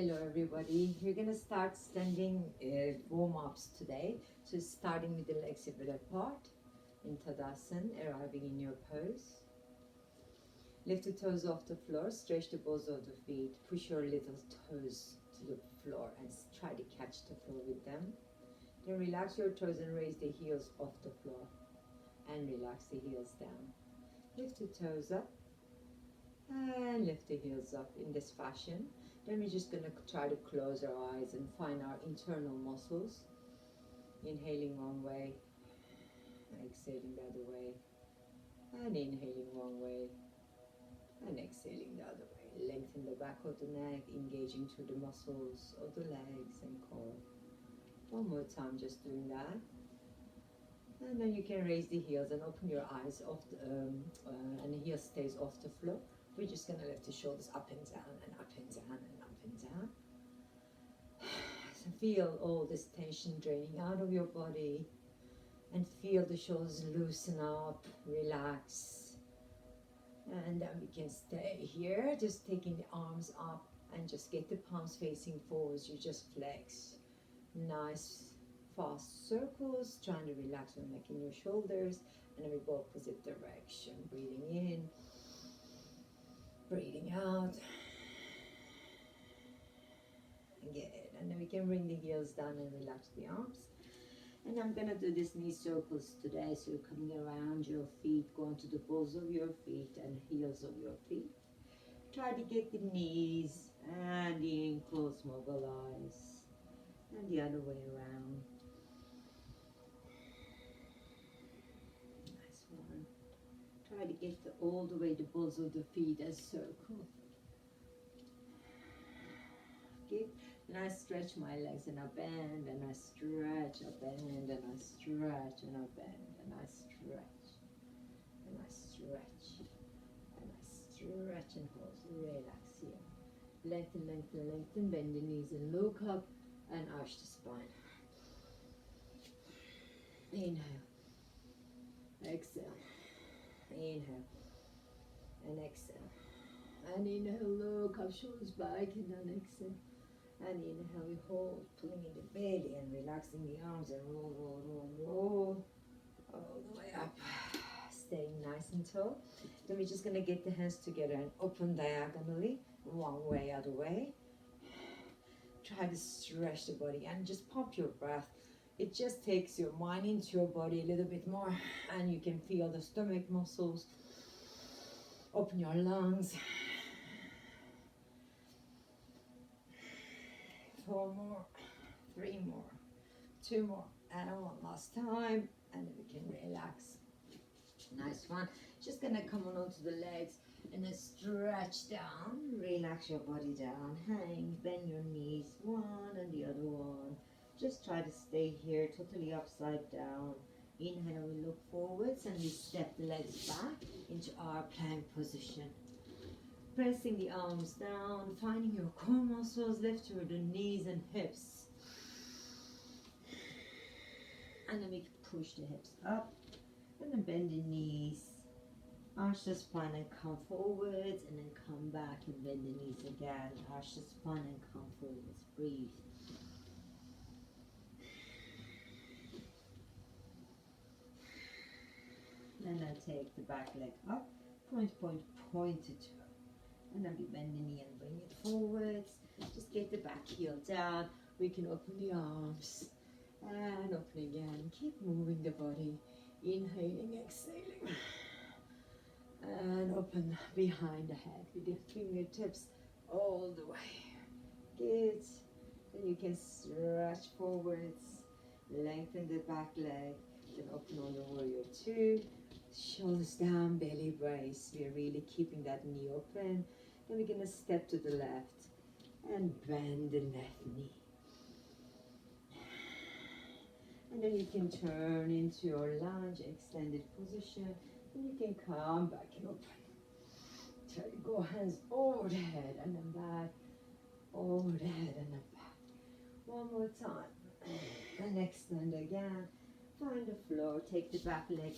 Hello everybody, we're gonna start standing warm-ups today. So starting with the legs a bit apart in Tadasana, arriving in your pose. Lift the toes off the floor, stretch the balls of the feet, push your little toes to the floor and try to catch the floor with them. Then relax your toes and raise the heels off the floor and relax the heels down. Lift the toes up and lift the heels up in this fashion. Then we're just going to try to close our eyes and find our internal muscles. Inhaling one way, exhaling the other way, and inhaling one way, and exhaling the other way. Lengthen the back of the neck, engaging through the muscles of the legs and core. One more time, just doing that. And then you can raise the heels and open your eyes off and the heel stays off the floor. We're just going to lift the shoulders up and down and up and down and up and down. So feel all this tension draining out of your body and feel the shoulders loosen up, relax. And then we can stay here, just taking the arms up and just get the palms facing forwards. You just flex. Nice fast circles, trying to relax your neck and your shoulders. And then we go opposite direction, breathing in. Breathing out. Good. And then we can bring the heels down and relax the arms. And I'm going to do these knee circles today. So you're coming around your feet, going to the balls of your feet and heels of your feet. Try to get the knees and the ankles mobilized. And the other way around. Nice one. Try to get all the way the balls of the feet as circle. Okay. And I stretch my legs and I bend and I stretch, I bend and I stretch and I bend and I stretch and I stretch and I stretch and hold. Relax here. Lengthen, lengthen, lengthen. Bend the knees and look up and arch the spine. Inhale. Exhale. Inhale. And exhale. And inhale, look up, shoulders back, and then exhale. And inhale, we hold, pulling in the belly and relaxing the arms and roll, roll, roll, roll. All the way up. Staying nice and tall. Then we're just going to get the hands together and open diagonally. One way, other way. Try to stretch the body and just pump your breath. It just takes your mind into your body a little bit more. And you can feel the stomach muscles. Open your lungs. 4 more, 3 more, 2 more, and one last time, and then we can relax. Nice one. Just gonna come on onto the legs and then stretch down, relax your body down, hang, bend your knees, one and the other one. Just try to stay here, totally upside down. Inhale, we look forwards and we step the legs back into our plank position. Pressing the arms down, finding your core muscles, lift through the knees and hips. And then we push the hips up. And then bend the knees. Arch the spine and come forwards. And then come back and bend the knees again. Arch the spine and come forwards. Breathe. And then take the back leg up. Point, point, point it. And then we bend the knee and bring it forwards. Just get the back heel down. We can open the arms. And open again. Keep moving the body. Inhaling, exhaling. And open behind the head with your fingertips all the way. Good. Then you can stretch forwards. Lengthen the back leg. Then open on the warrior 2. Shoulders down, belly brace. We're really keeping that knee open. Then we're going to step to the left and bend the left knee. And then you can turn into your lunge, extended position. Then you can come back and open. Try to go hands over the head and then back, over the head and then back. One more time. And extend again. Find the floor, take the back leg,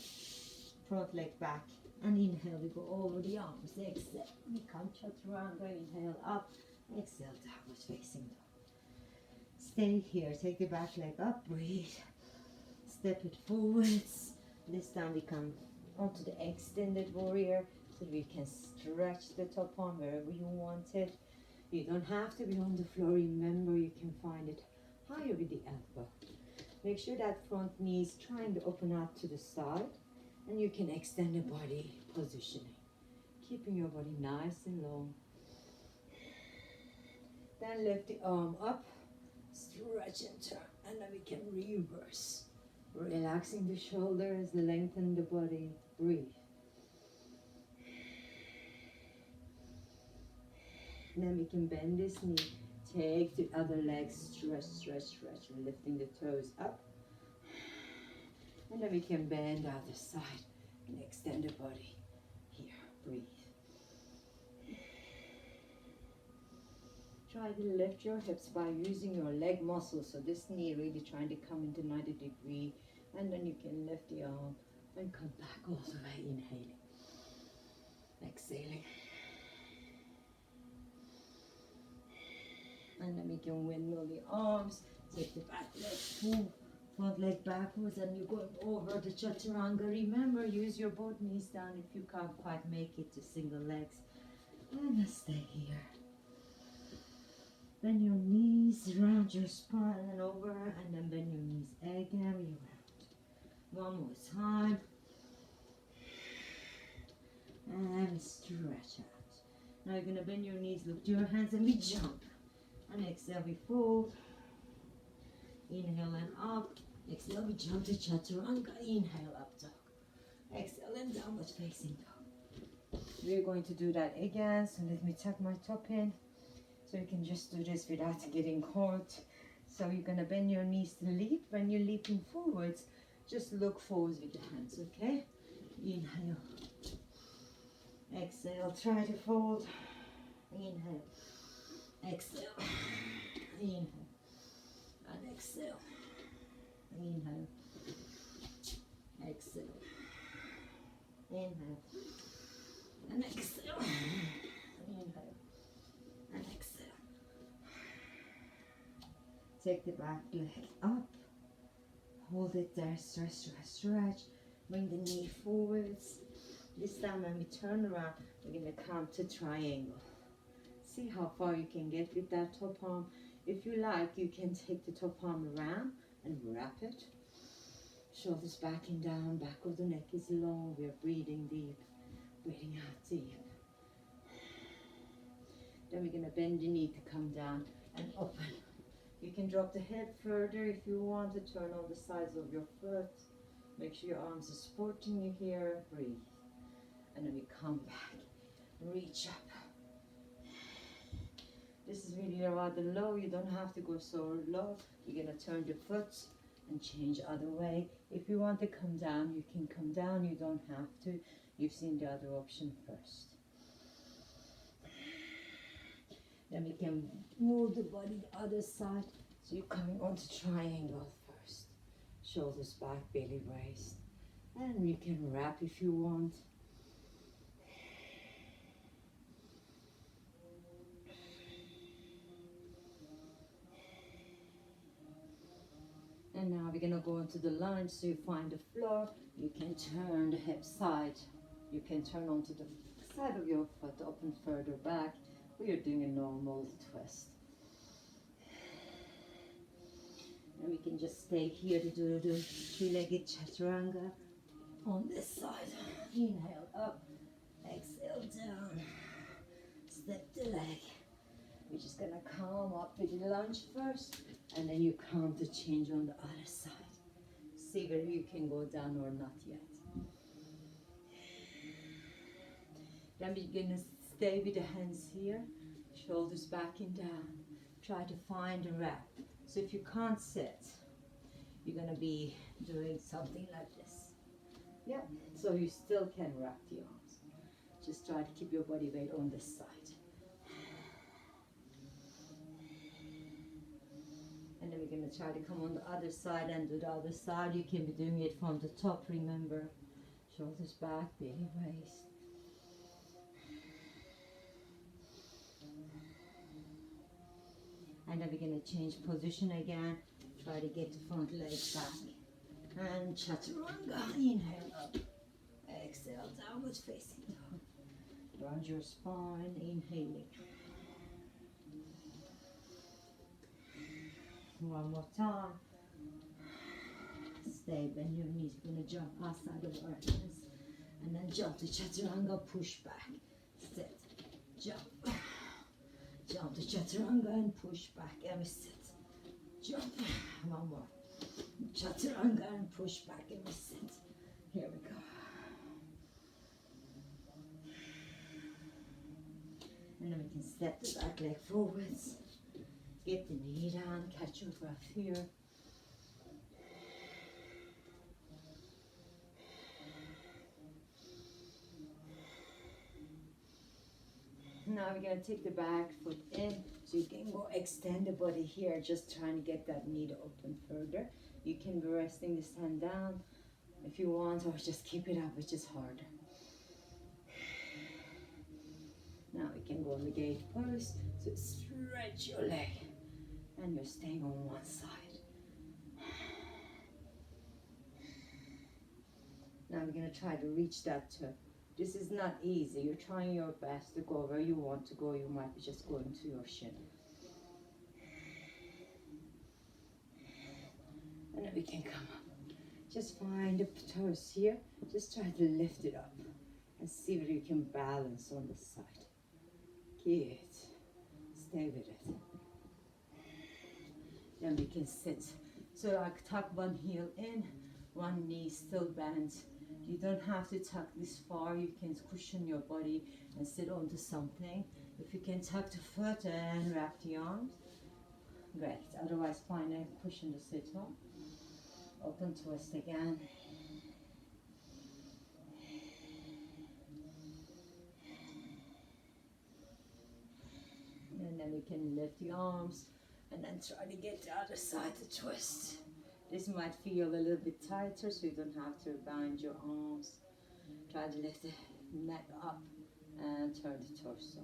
front leg back, and inhale, we go over the arms, exhale, we come chaturanga, inhale up, Exhale, downward facing dog. Stay here, take the back leg up, breathe. Step it forwards. This time we come onto the extended warrior so we can stretch the top arm wherever you want it. You don't have to be on the floor. Remember, you can find it higher with the elbow. Make sure that front knee is trying to open up to the side, and you can extend the body positioning, keeping your body nice and long. Then lift the arm up, stretch and turn, and then we can reverse. Relaxing the shoulders, lengthen the body, breathe. Then we can bend this knee, take the other leg, stretch, stretch, stretch, lifting the toes up. And then we can bend the other side and extend the body. Here, breathe. Try to lift your hips by using your leg muscles. So this knee really trying to come into 90 degree. And then you can lift the arm and come back all the way, inhaling. Exhaling. And then we can windmill the arms. Take the back leg, move front leg backwards, and you're going over the chaturanga. Remember, use your both knees down if you can't quite make it to single legs. And stay here. Bend your knees around your spine and over, and then bend your knees again, reround. One more time. And stretch out. Now you're going to bend your knees, lift your hands, and we jump. And exhale, we fold. Inhale and up. Exhale, we jump to chaturanga. Inhale, up dog. Exhale and downward facing dog. We're going to do that again. So let me tuck my top in. So you can just do this without getting caught. So you're going to bend your knees to leap. When you're leaping forwards, just look forwards with the hands, okay? Inhale. Exhale, try to fold. Inhale. Exhale. Inhale. And exhale. Inhale. Exhale. Inhale. And exhale. Inhale. And exhale. Take the back leg up. Hold it there. Stretch, stretch, stretch. Bring the knee forwards. This time when we turn around, we're going to come to triangle. See how far you can get with that top arm. If you like, you can take the top arm around and wrap it. Shoulders back and down, back of the neck is long. We're breathing deep, breathing out deep. Then we're going to bend the knee to come down and open. You can drop the head further if you want to turn on the sides of your foot. Make sure your arms are supporting you here. Breathe. And then we come back, reach up. This is really rather low. You don't have to go so low. You're going to turn the foot and change other way. If you want to come down, you can come down. You don't have to. You've seen the other option first. Then we can move the body the other side. So you're coming onto triangle first. Shoulders back, belly raised. And you can wrap if you want. And now we're going to go into the lunge. So you find the floor. You can turn the hip side. You can turn onto the side of your foot, open further back. Or you're doing a normal twist. And we can just stay here to do the three-legged chaturanga on this side. Inhale up, exhale down. Step the leg. We're just going to come up with the lunge first. And then you come to change on the other side. See whether you can go down or not yet. Then we're going to stay with the hands here. Shoulders back and down. Try to find a wrap. So if you can't sit, you're going to be doing something like this. Yeah, so you still can wrap the arms. Just try to keep your body weight on this side. And then we're going to try to come on the other side and do the other side. You can be doing it from the top, remember. Shoulders back, belly raised. And then we're going to change position again. Try to get the front leg back. And chaturanga. Inhale up. Exhale, downward facing dog. Round your spine, inhaling. One more time. Stay, bend your knees. You're going to jump outside of our hands. And then jump to chaturanga, push back. Sit, jump. Jump to chaturanga and push back. And we sit. Jump. One more. Chaturanga and push back and we sit. Here we go. And then we can step the back leg forwards. Get the knee down, catch your breath here. Now we're going to take the back foot in so you can go extend the body here, just trying to get that knee to open further. You can be resting this hand down if you want, or just keep it up, which is harder. Now we can go on the gate pose, so stretch your leg and you're staying on one side. Now we're going to try to reach that toe. This is not easy. You're trying your best to go where you want to go. You might be just going to your shin. And then we can come up. Just find the toes here. Just try to lift it up and see whether you can balance on the side. Good. Stay with it. Then we can sit. So I tuck one heel in, one knee still bent. You don't have to tuck this far. You can cushion your body and sit onto something. If you can tuck the foot and wrap the arms, great. Otherwise, find a cushion to sit on. Open twist again. And then we can lift the arms and then try to get the other side to twist. This might feel a little bit tighter, so you don't have to bind your arms. Try to lift the neck up and turn the torso.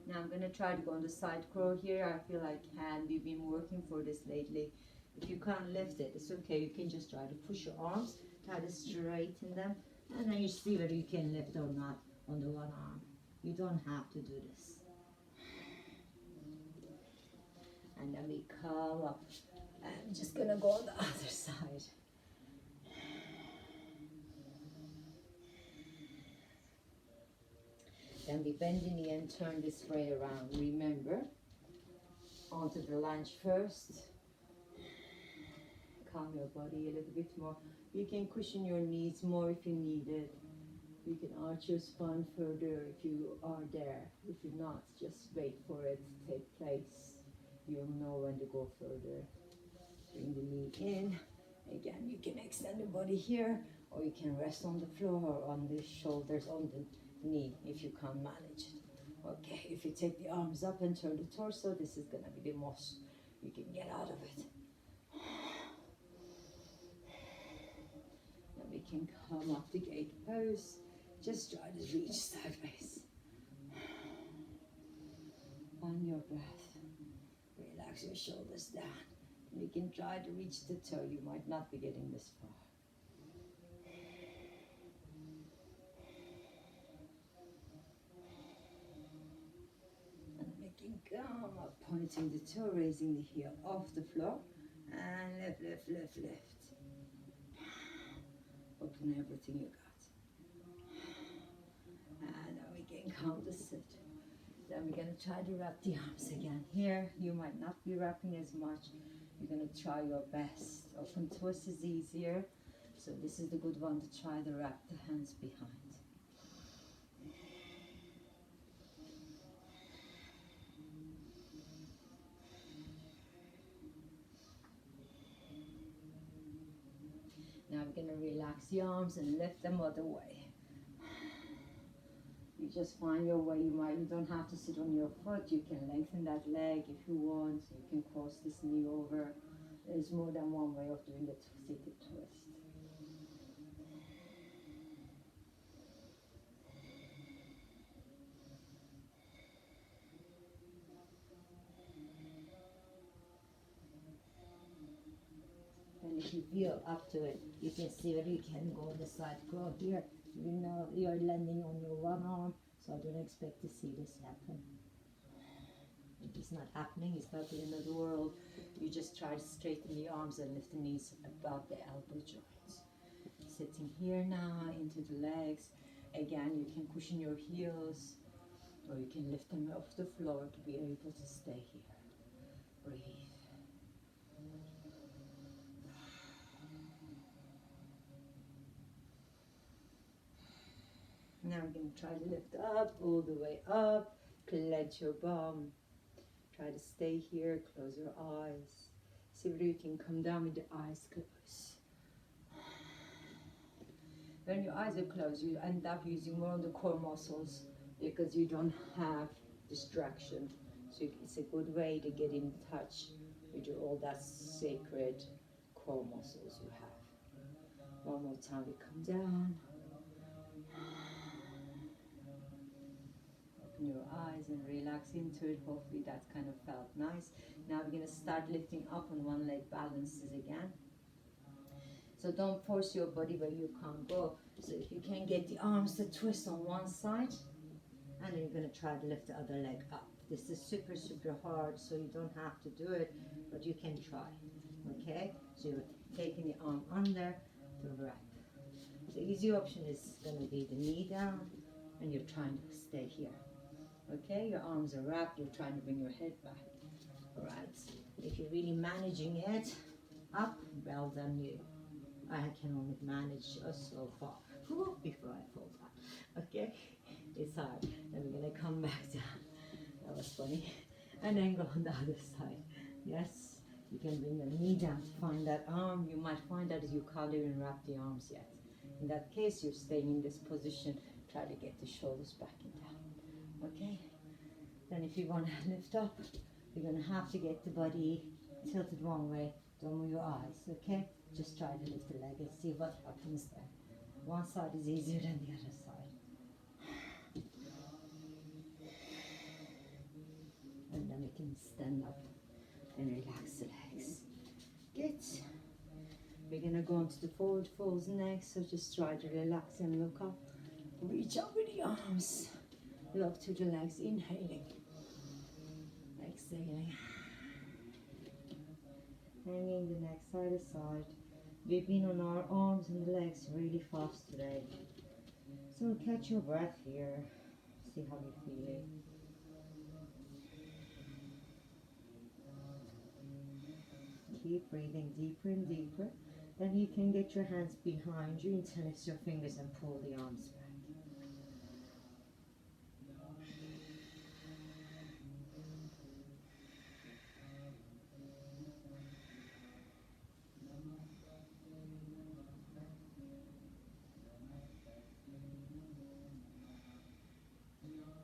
Now I'm going to try to go on the side crawl here. I feel I can. We've been working for this lately. If you can't lift it, it's okay. You can just try to push your arms, try to straighten them, and then you see whether you can lift or not on the one arm. You don't have to do this. And then we come up. I'm just going to go on the other side. Then we bend the knee and turn this way around. Remember, onto the lunge first. Calm your body a little bit more. You can cushion your knees more if you need it. You can arch your spine further if you are there. If you're not, just wait for it to take place. You'll know when to go further. Bring the knee in. Again, you can extend the body here, or you can rest on the floor or on the shoulders, on the knee if you can't manage it. Okay, if you take the arms up and turn the torso, this is going to be the most you can get out of it. Then we can come up the gate pose. Just try to reach sideways. Find your breath. Relax your shoulders down. You can try to reach the toe. You might not be getting this far. And we can come up, pointing the toe, raising the heel off the floor. And lift, lift, lift, lift. Open everything you got. And then we can come to sit. Then we're going to try to wrap the arms again. Here, you might not be wrapping as much. You're going to try your best. Open twist is easier. So this is the good one to try to wrap the hands behind. Now we're going to relax the arms and lift them other way. You just find your way. You don't have to sit on your foot. You can lengthen that leg if you want. You can cross this knee over. There's more than one way of doing the seated twist. if you feel up to it, you can see whether you can go on the side crow here. You know you're landing on your one arm, so I don't expect to see this happen. If it's not happening, it's not the end of the world. You just try to straighten the arms and lift the knees above the elbow joints. Sitting here now into the legs. Again, you can cushion your heels, or you can lift them off the floor to be able to stay here. Breathe. Now we're going to try to lift up, all the way up, clench your bum. Try to stay here, close your eyes. See whether you can come down with the eyes closed. When your eyes are closed, you end up using more of the core muscles because you don't have distraction. So it's a good way to get in touch with all that sacred core muscles you have. One more time, we come down. Open your eyes and relax into it. Hopefully that kind of felt nice. Now we're going to start lifting up on one leg balances again. So don't force your body where you can't go. So if you can get the arms to twist on one side, and then you're going to try to lift the other leg up. This is super, super hard, so you don't have to do it, but you can try. Okay? So you're taking the arm under to wrap. The easy option is going to be the knee down, and you're trying to stay here. Okay? Your arms are wrapped, you're trying to bring your head back. Alright? If you're really managing it up, well done you. I can only manage just so far before I fall down. Okay? It's hard. Then we're going to come back down. That was funny. And then go on the other side. Yes? You can bring your knee down to find that arm. You might find that you can't even wrap the arms yet. In that case, you're staying in this position. Try to get the shoulders back and down. Okay? Then if you want to lift up, you're going to have to get the body tilted one way. Don't move your eyes. Okay? Just try to lift the leg and see what happens there. One side is easier than the other side. And then we can stand up and relax the legs. Good. We're going to go into the forward folds next, so just try to relax and look up. Reach up with the arms. Look to the legs, inhaling. Exhaling. Hanging the neck side to side. We've been on our arms and legs really fast today. So catch your breath here. See how you're feeling. Keep breathing deeper and deeper. Then you can get your hands behind you, interlace your fingers and pull the arms back.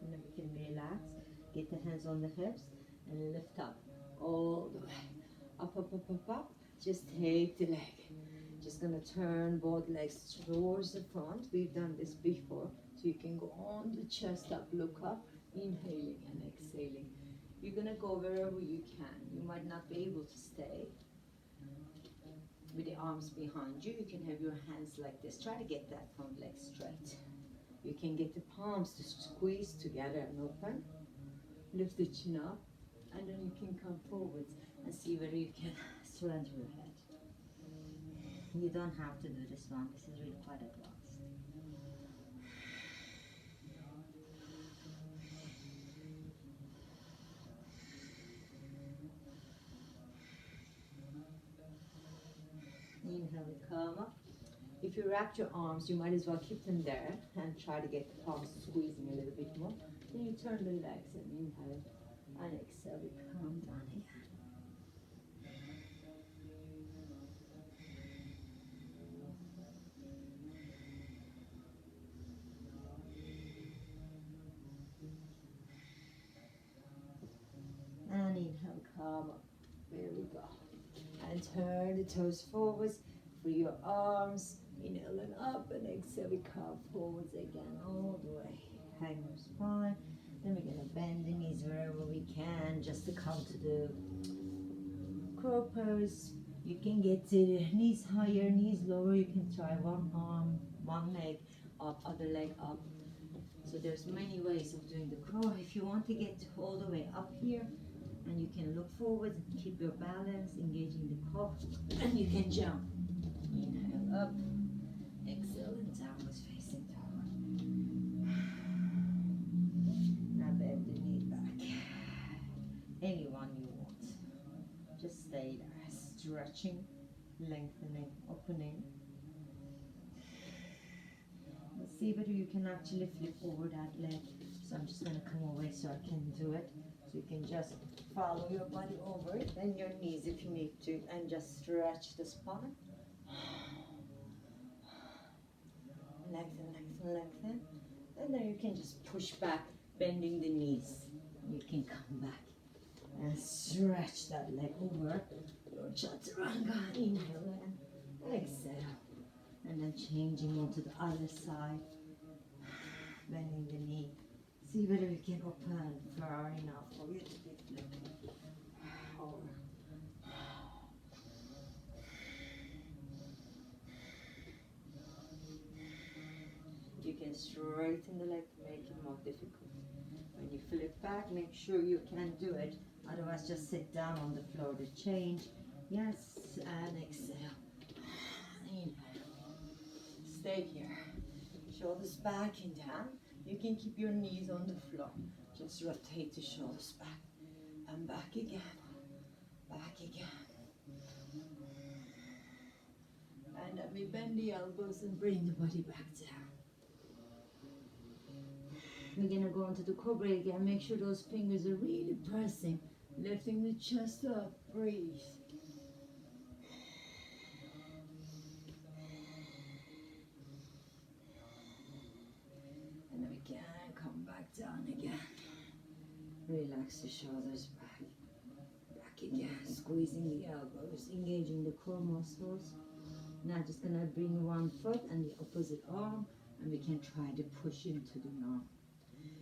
And then we can relax, get the hands on the hips and lift up all the way. Up, up, up, up, up. Just take the leg. Just gonna turn both legs towards the front. We've done this before. So you can go on the chest up, look up, inhaling and exhaling. You're gonna go wherever you can. You might not be able to stay with the arms behind you. You can have your hands like this. Try to get that front leg straight. You can get the palms to squeeze together and open. Lift the chin up, and then you can come forwards and see whether you can slant your head. You don't have to do this one. This is really quite advanced. Inhale and come up. If you wrap your arms, you might as well keep them there and try to get the palms squeezing a little bit more. Then you turn the legs and inhale and exhale. We come down again. And inhale, come up. There we go. And turn the toes forwards. Free your arms. Inhale and up, and exhale. We come forwards again, all the way. Hang your spine. Then we're going to bend the knees wherever we can, just to come to the crow pose. You can get knees higher, knees lower. You can try one arm, one leg up, other leg up. So there's many ways of doing the crow. If you want to get all the way up here, and you can look forward, keep your balance, engaging the core, and you can jump. Inhale up, exhale, and downwards facing downward. Now bend the knee back. Anyone you want. Just stay there, stretching, lengthening, opening. Let's see whether you can actually flip over that leg. So I'm just going to come away so I can do it. So you can just follow your body over it, and your knees if you need to, and just stretch the spine. Lengthen, lengthen, lengthen. And then you can just push back, bending the knees. You can come back and stretch that leg over your chaturanga. Inhale and exhale. And then changing onto the other side, bending the knee. See whether you can open far enough for you to be flipping over. You can straighten the leg to make it more difficult. When you flip back, make sure you can do it. Otherwise, just sit down on the floor to change. Yes, and exhale. Inhale. Stay here. Shoulders back and down. You can keep your knees on the floor. Just rotate the shoulders back. And back again. Back again. And then we bend the elbows and bring the body back down. We're going to go into the cobra again. Make sure those fingers are really pressing. Lifting the chest up. Breathe. And then we can come back down again. Relax the shoulders back. Back again. Squeezing the elbows. Engaging the core muscles. Now just going to bring one foot and the opposite arm. And we can try to push into the arm.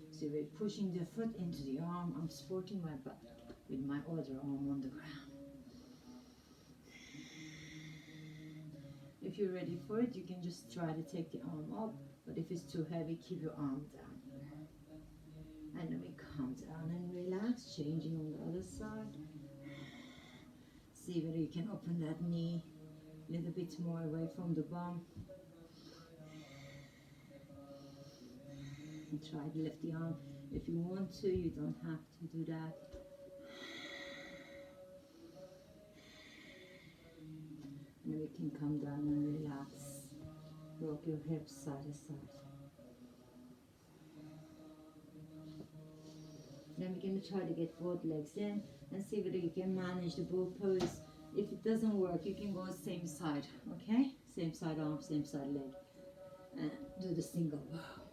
So we're pushing the foot into the arm. I'm supporting my butt with my other arm on the ground. If you're ready for it, you can just try to take the arm up. But if it's too heavy, keep your arm down here. And then we come down and relax, changing on the other side. See whether you can open that knee a little bit more away from the bum. And try to lift the arm. If you want to, you don't have to do that. And then we can come down and relax. Rock your hips side to side. Then we're going to try to get both legs in and see whether you can manage the bull pose. If it doesn't work, you can go same side, okay? Same side arm, same side leg. And do the single bow.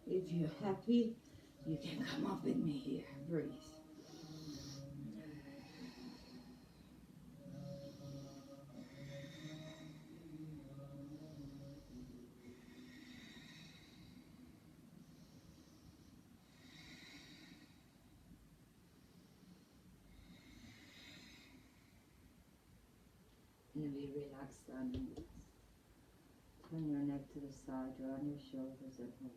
If you're happy, you can come up with me here. Breathe. And we relax down and relax. Turn your neck to the side, round your shoulders and hold.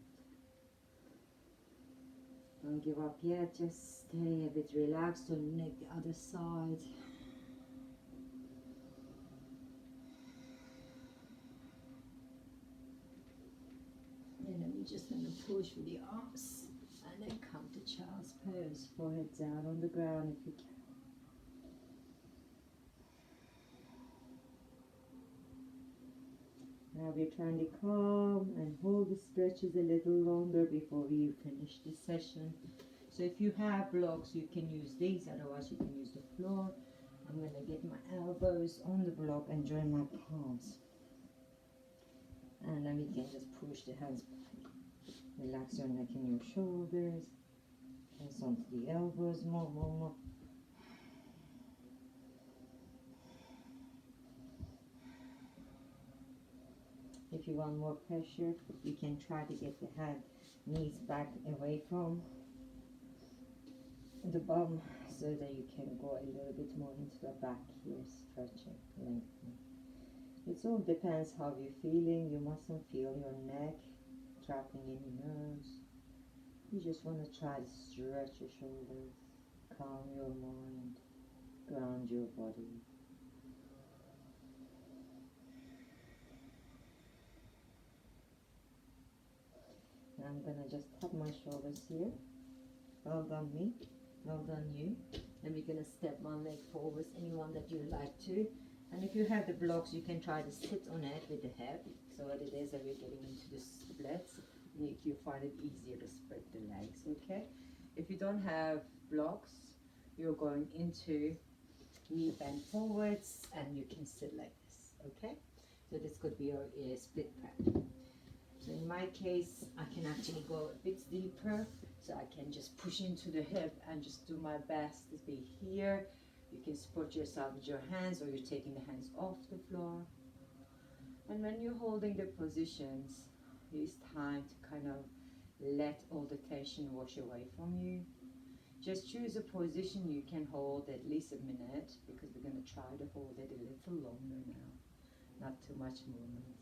Don't give up yet, just stay a bit relaxed on the neck, the other side. And then we're just going to push with the arms and then come to child's pose. Forehead down on the ground if you can. Now we're trying to calm and hold the stretches a little longer before we finish this session. So if you have blocks, you can use these, otherwise you can use the floor. I'm going to get my elbows on the block and join my palms. And then we can just push the hands back. Relax your neck and your shoulders. Press onto the elbows more. If you want more pressure, you can try to get the head, knees back away from the bum so that you can go a little bit more into the back here, stretching, lengthening. It all depends how you're feeling. You mustn't feel your neck trapping any nerves. You just want to try to stretch your shoulders, calm your mind, ground your body. And I'm gonna just tap my shoulders here. Well done me, well done you. And we're gonna step one leg forwards, anyone that you like to. And if you have the blocks, you can try to sit on it with the hip, so that it is that we're getting into the splits. If you find it easier to spread the legs, okay? If you don't have blocks, you're going into knee bend forwards, and you can sit like this, okay? So this could be your split prep. So in my case, I can actually go a bit deeper, so I can just push into the hip and just do my best to be here. You can support yourself with your hands, or you're taking the hands off the floor. And when you're holding the positions, it's time to kind of let all the tension wash away from you. Just choose a position you can hold at least a minute, because we're going to try to hold it a little longer now. Not too much movement.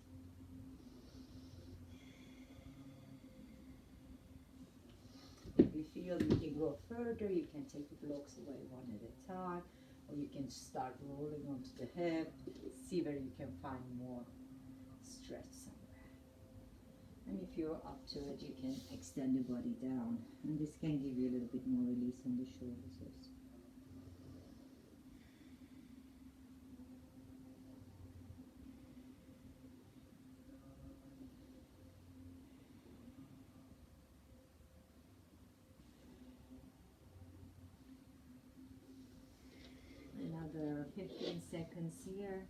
If you feel you can go further, you can take the blocks away one at a time, or you can start rolling onto the hip. See where you can find more stretch somewhere. And if you're up to it, you can extend the body down, and this can give you a little bit more release on the shoulders also. Another 15 seconds here.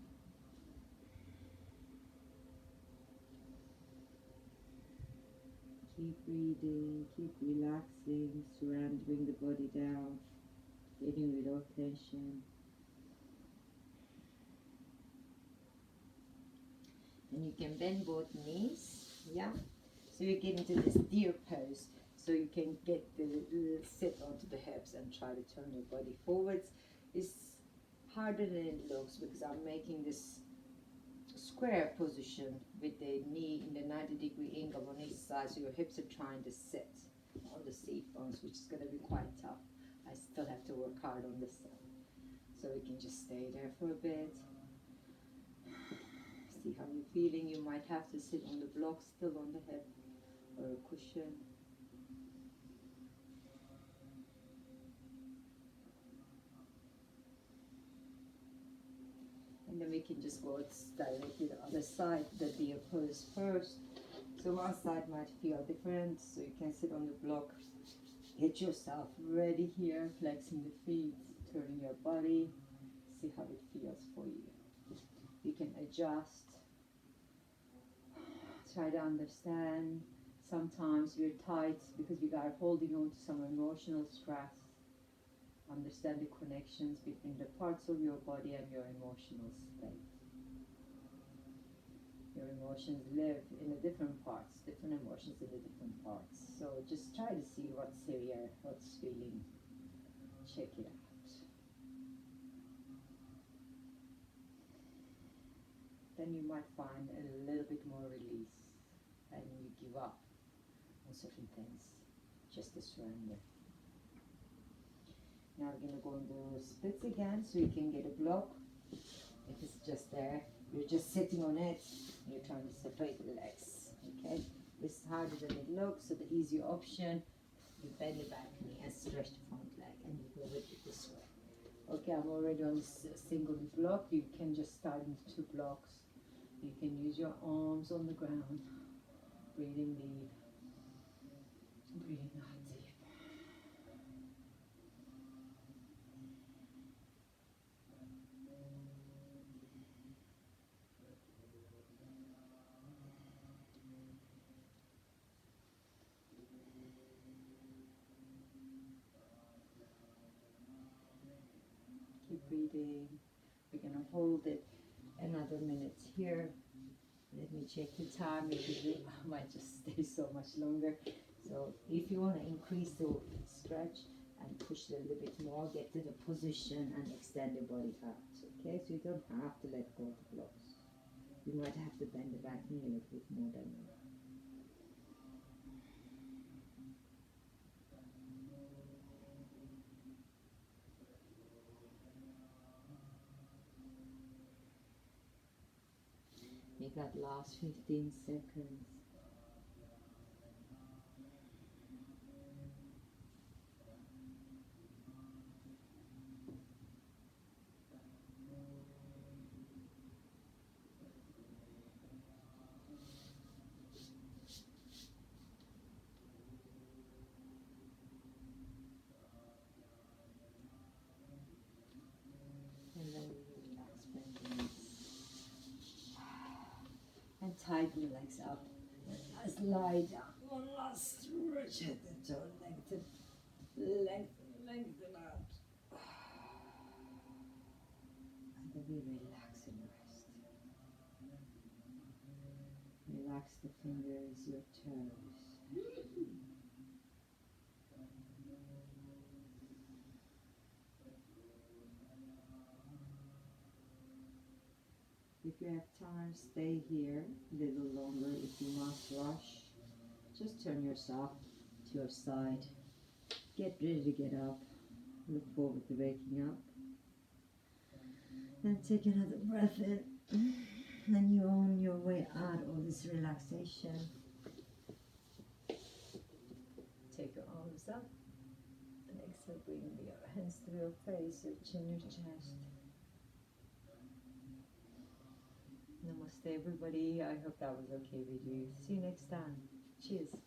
Keep breathing, keep relaxing, surrendering the body down, getting rid of tension. And you can bend both knees, yeah? So you get into this deer pose, so you can get the sit onto the hips and try to turn your body forwards. It's harder than it looks, because I'm making this square position with the knee in the 90-degree angle on each side, so your hips are trying to sit on the seat bones, which is going to be quite tough. I still have to work hard on this side. So we can just stay there for a bit. See how you're feeling. You might have to sit on the block, still on the hip, or a cushion. And then we can just go directly the other side, the deer pose first. So one side might feel different, so you can sit on the block. Get yourself ready here, flexing the feet, turning your body. See how it feels for you. You can adjust. Try to understand. Sometimes we're tight because we are holding on to some emotional stress. Understand the connections between the parts of your body and your emotional state. Your emotions live in the different parts, different emotions in the different parts. So just try to see what's here, what's feeling. Check it out. Then you might find a little bit more release, and you give up on certain things, just to surrender. Now we're going to go into splits again, so you can get a block. If it's just there, you're just sitting on it, you're trying to separate the legs, okay? This is harder than it looks, so the easier option, you bend the back knee and stretch the front leg, and you go with it this way. Okay, I'm already on this single block. You can just start into 2 blocks. You can use your arms on the ground, breathing deep, breathing out deep. Keep breathing. We're going to hold it another minute here. Let me check the time. Maybe we might just stay so much longer. So if you want to increase the stretch and push a little bit more, get to the position and extend your body out. Okay, so you don't have to let go of the blocks. You might have to bend the back knee a little bit more than you. You got last 15 seconds. And then relax, bend the knees. And tighten the legs up. Just lie down. One last stretch at the toe. Lengthen out. And then we relax and rest. Relax the fingers, your toes. If you have time, stay here a little longer. If you must rush, just turn yourself to your side. Get ready to get up. Look forward to waking up. Then take another breath in. And you're on your way out of this relaxation. Take your arms up. And exhale, bring your hands to your face, your chin, your chest. Namaste everybody. I hope that was okay with you. See you next time. Cheers.